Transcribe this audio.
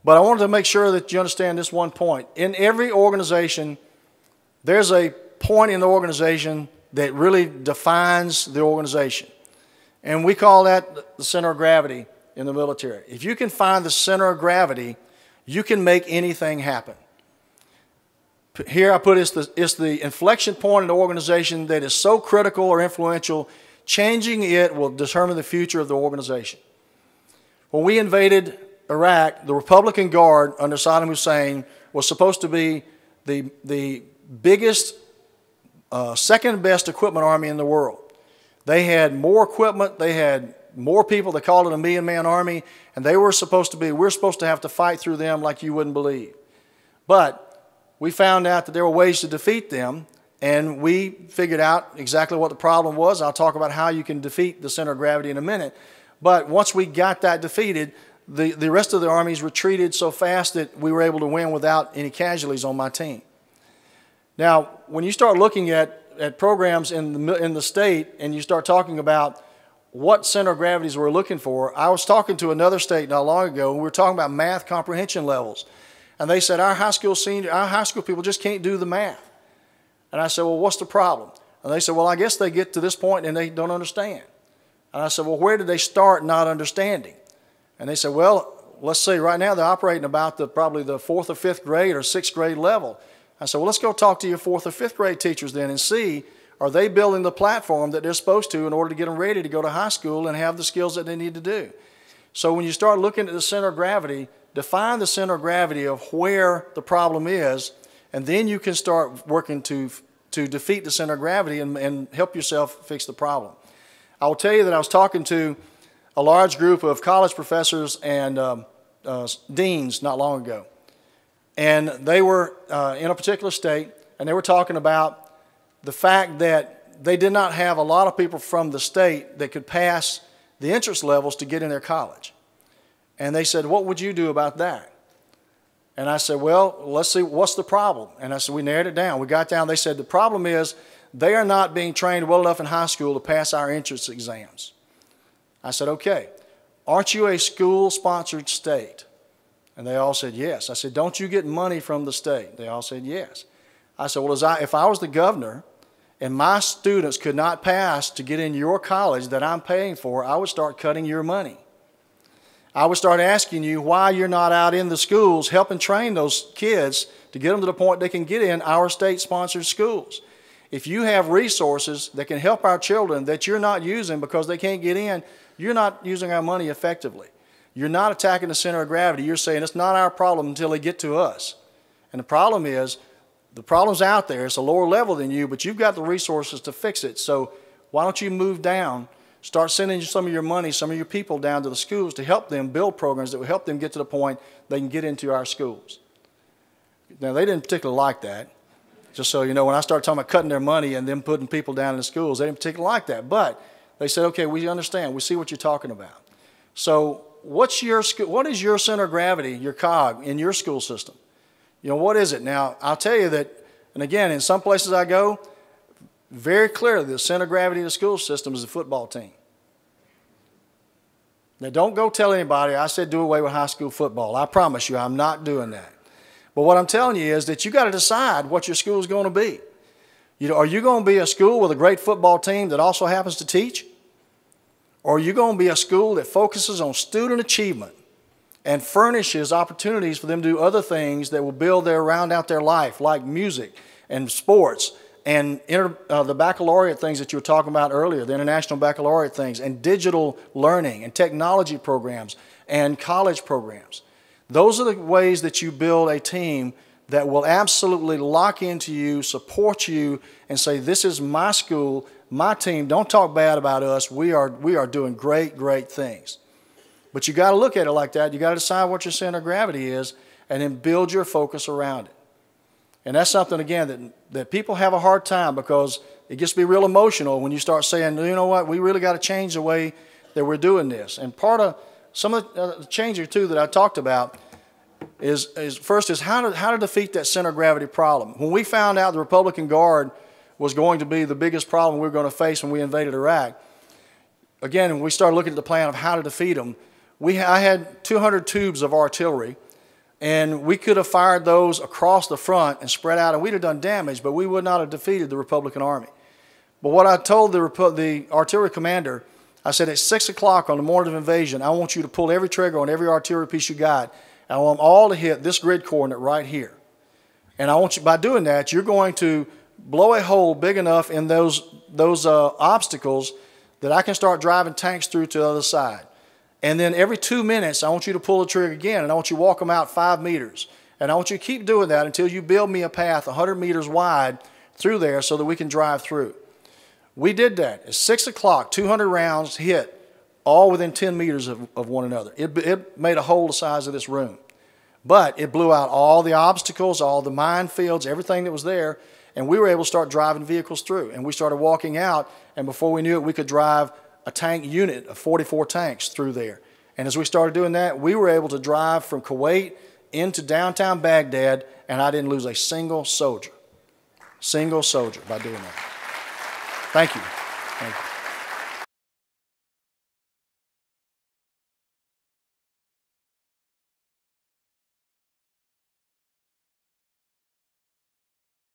But I wanted to make sure that you understand this one point. In every organization, there's a point in the organization that really defines the organization. And we call that the center of gravity in the military. If you can find the center of gravity, you can make anything happen. Here I put it's the inflection point in the organization that is so critical or influential, changing it will determine the future of the organization. When we invaded Iraq, the Republican Guard under Saddam Hussein was supposed to be the biggest, second best equipment army in the world. They had more equipment, they had more people, they called it a million-man army, and we're supposed to have to fight through them like you wouldn't believe. But we found out that there were ways to defeat them, and we figured out exactly what the problem was. I'll talk about how you can defeat the center of gravity in a minute. But once we got that defeated, the rest of the armies retreated so fast that we were able to win without any casualties on my team. Now, when you start looking at programs in the state and you start talking about what center of gravities we're looking for, I was talking to another state not long ago, and we were talking about math comprehension levels. And they said, our high school people just can't do the math. And I said, well, what's the problem? And they said, well, I guess they get to this point and they don't understand. And I said, well, where did they start not understanding? And they said, well, let's say right now they're operating about probably the 4th or 5th grade or 6th grade level. I said, well, let's go talk to your 4th or 5th grade teachers then and see, are they building the platform that they're supposed to in order to get them ready to go to high school and have the skills that they need to do? So when you start looking at the center of gravity, define the center of gravity of where the problem is, and then you can start working to defeat the center of gravity and help yourself fix the problem. I will tell you that I was talking to a large group of college professors and deans not long ago. And they were in a particular state, and they were talking about the fact that they did not have a lot of people from the state that could pass the entrance levels to get in their college. And they said, what would you do about that? And I said, well, let's see, what's the problem? And I said, we narrowed it down. We got down, they said, the problem is they are not being trained well enough in high school to pass our entrance exams. I said, okay, aren't you a school-sponsored state? And they all said, yes. I said, don't you get money from the state? They all said, yes. I said, well, if I was the governor and my students could not pass to get in your college that I'm paying for, I would start cutting your money. I would start asking you why you're not out in the schools helping train those kids to get them to the point they can get in our state-sponsored schools. If you have resources that can help our children that you're not using because they can't get in, you're not using our money effectively. You're not attacking the center of gravity. You're saying it's not our problem until they get to us. And the problem is, the problem's out there. It's a lower level than you, but you've got the resources to fix it. So why don't you move down? Start sending some of your money, some of your people down to the schools to help them build programs that will help them get to the point they can get into our schools. Now, they didn't particularly like that. Just so you know, when I started talking about cutting their money and them putting people down in the schools, they didn't particularly like that. But they said, okay, we understand. We see what you're talking about. So what is your center of gravity, your cog, in your school system? You know, what is it? Now, I'll tell you that, and again, in some places I go, very clearly the center of gravity of the school system is the football team. Now, don't go tell anybody I said do away with high school football. I promise you I'm not doing that. But what I'm telling you is that you got to decide what your school is going to be. You know, are you going to be a school with a great football team that also happens to teach? Or are you going to be a school that focuses on student achievement and furnishes opportunities for them to do other things that will round out their life, like music and sports and the baccalaureate things that you were talking about earlier, the international baccalaureate things, and digital learning and technology programs and college programs. Those are the ways that you build a team that will absolutely lock into you, support you, and say, this is my school, my team. Don't talk bad about us. We are doing great, great things. But you got to look at it like that. You got to decide what your center of gravity is and then build your focus around it. And that's something, again, that people have a hard time because it gets to be real emotional when you start saying, you know what, we really got to change the way that we're doing this. And part of some of the changes, too, that I talked about is how to defeat that center of gravity problem. When we found out the Republican Guard was going to be the biggest problem we were going to face when we invaded Iraq, again, when we started looking at the plan of how to defeat them, I had 200 tubes of artillery, And we could have fired those across the front and spread out, and we'd have done damage, but we would not have defeated the Republican Army. But what I told the artillery commander, I said, at 6 o'clock on the morning of invasion, I want you to pull every trigger on every artillery piece you got, and I want them all to hit this grid coordinate right here. And I want you, by doing that, you're going to blow a hole big enough in those obstacles that I can start driving tanks through to the other side. And then every 2 minutes, I want you to pull the trigger again, and I want you to walk them out 5 meters. And I want you to keep doing that until you build me a path 100 meters wide through there so that we can drive through. We did that. At 6 o'clock, 200 rounds hit, all within 10 meters of one another. It made a hole the size of this room. But it blew out all the obstacles, all the minefields, everything that was there, and we were able to start driving vehicles through. And we started walking out, and before we knew it, we could drive a tank unit of 44 tanks through there. And as we started doing that, we were able to drive from Kuwait into downtown Baghdad, and I didn't lose a single soldier by doing that. Thank you. Thank you.